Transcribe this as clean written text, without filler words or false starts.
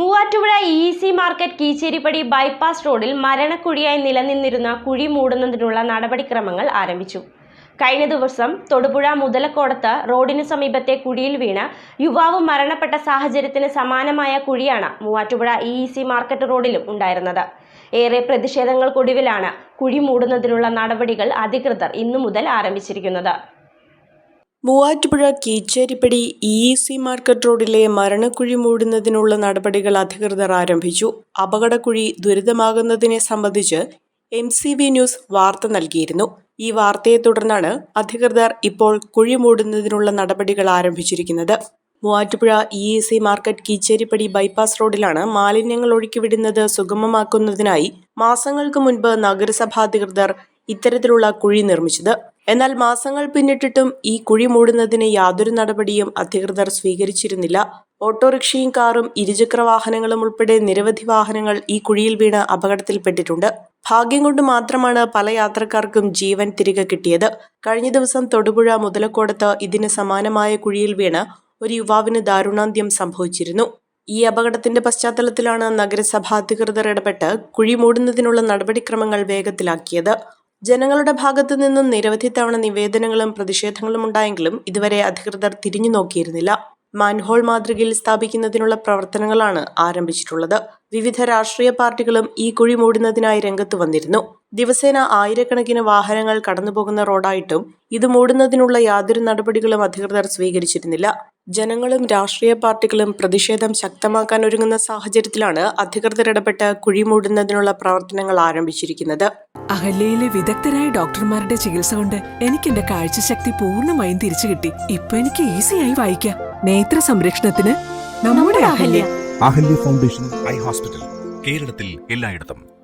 Muvattupuzha EC market Keecheripady bypass റോഡിൽ മരണക്കുഴിയായി നിലനിന്നിരുന്ന കുഴി മൂടുന്നതിനുള്ള നടപടിക്രമങ്ങൾ ആരംഭിച്ചു. കഴിഞ്ഞ ദിവസം തൊടുപുഴ മുതലക്കോടത്ത് റോഡിനു സമീപത്തെ കുഴിയിൽ വീണ് യുവാവ് മരണപ്പെട്ട സാഹചര്യത്തിന് സമാനമായ കുഴിയാണ് മൂവാറ്റുപുഴ EC മാർക്കറ്റ് റോഡിലും ഉണ്ടായിരുന്നത്. ഏറെ പ്രതിഷേധങ്ങൾക്കൊടുവിലാണ് കുഴി മൂടുന്നതിനുള്ള നടപടികൾ അധികൃതർ ഇന്നു മുതൽ ആരംഭിച്ചിരിക്കുന്നത്. മൂവാറ്റുപുഴ കീച്ചേരിപ്പടി EC മാർക്കറ്റ് റോഡിലെ മരണക്കുഴി മൂടുന്നതിനുള്ള നടപടികൾ അധികൃതർ ആരംഭിച്ചു. അപകടക്കുഴി ദുരിതമാകുന്നതിനെ സംബന്ധിച്ച് MCV ന്യൂസ് വാർത്ത നൽകിയിരുന്നു. ഈ വാർത്തയെ തുടർന്നാണ് അധികൃതർ ഇപ്പോൾ കുഴി മൂടുന്നതിനുള്ള നടപടികൾ ആരംഭിച്ചിരിക്കുന്നത്. Muvattupuzha EC market Keecheripady bypass റോഡിലാണ് മാലിന്യങ്ങൾ ഒഴുക്കിവിടുന്നത് സുഗമമാക്കുന്നതിനായി മാസങ്ങൾക്ക് മുൻപ് നഗരസഭാധികൃതർ ഇത്തരത്തിലുള്ള കുഴി നിർമ്മിച്ചത്. എന്നാൽ മാസങ്ങൾ പിന്നിട്ടിട്ടും ഈ കുഴി മൂടുന്നതിന് യാതൊരു നടപടിയും അധികൃതർ സ്വീകരിച്ചിരുന്നില്ല. ഓട്ടോറിക്ഷയും കാറും ഇരുചക്ര വാഹനങ്ങളും ഉൾപ്പെടെ നിരവധി വാഹനങ്ങൾ ഈ കുഴിയിൽ വീണ് അപകടത്തിൽപ്പെട്ടിട്ടുണ്ട്. ഭാഗ്യം കൊണ്ട് മാത്രമാണ് പല യാത്രക്കാർക്കും ജീവൻ തിരികെ കിട്ടിയത്. കഴിഞ്ഞ ദിവസം തൊടുപുഴ മുതലക്കോടത്ത് ഇതിന് സമാനമായ കുഴിയിൽ വീണ് ഒരു യുവാവിന് ദാരുണാന്ത്യം സംഭവിച്ചിരുന്നു. ഈ അപകടത്തിന്റെ പശ്ചാത്തലത്തിലാണ് നഗരസഭാ അധികൃതർ ഇടപെട്ട് കുഴി മൂടുന്നതിനുള്ള നടപടിക്രമങ്ങൾ വേഗത്തിലാക്കിയത്. ജനങ്ങളുടെ ഭാഗത്തു നിന്നും നിരവധി തവണ നിവേദനങ്ങളും പ്രതിഷേധങ്ങളും ഉണ്ടായെങ്കിലും ഇതുവരെ അധികൃതർ തിരിഞ്ഞു നോക്കിയിരുന്നില്ല. മാൻഹോൾ മാതൃകയിൽ സ്ഥാപിക്കുന്നതിനുള്ള പ്രവർത്തനങ്ങളാണ് ആരംഭിച്ചിട്ടുള്ളത്. വിവിധ രാഷ്ട്രീയ പാർട്ടികളും ഈ കുഴി മൂടുന്നതിനായി രംഗത്ത് വന്നിരുന്നു. ദിവസേന ആയിരക്കണക്കിന് വാഹനങ്ങൾ കടന്നുപോകുന്ന റോഡായിട്ടും ഇത് മൂടുന്നതിനുള്ള യാതൊരു നടപടികളും അധികൃതർ സ്വീകരിച്ചിരുന്നില്ല. ജനങ്ങളും രാഷ്ട്രീയ പാർട്ടികളും പ്രതിഷേധം ശക്തമാക്കാൻ ഒരുങ്ങുന്ന സാഹചര്യത്തിലാണ് അധികൃതർ ഇടപെട്ട് കുഴി മൂടുന്നതിനുള്ള പ്രവർത്തനങ്ങൾ ആരംഭിച്ചിരിക്കുന്നത്. അഹല്യയിലെ വിദഗ്ധരായ ഡോക്ടർമാരുടെ ചികിത്സ കൊണ്ട് എനിക്ക് എന്റെ കാഴ്ചശക്തി പൂർണ്ണമായും തിരിച്ചു കിട്ടി. ഇപ്പൊ എനിക്ക് ഈസിയായി വായിക്കാം. നേത്ര സംരക്ഷണത്തിന് നമ്മുടെ Ahalya. Ahalya foundation eye hospital, കേരളത്തിൽ എല്ലായിടത്തും.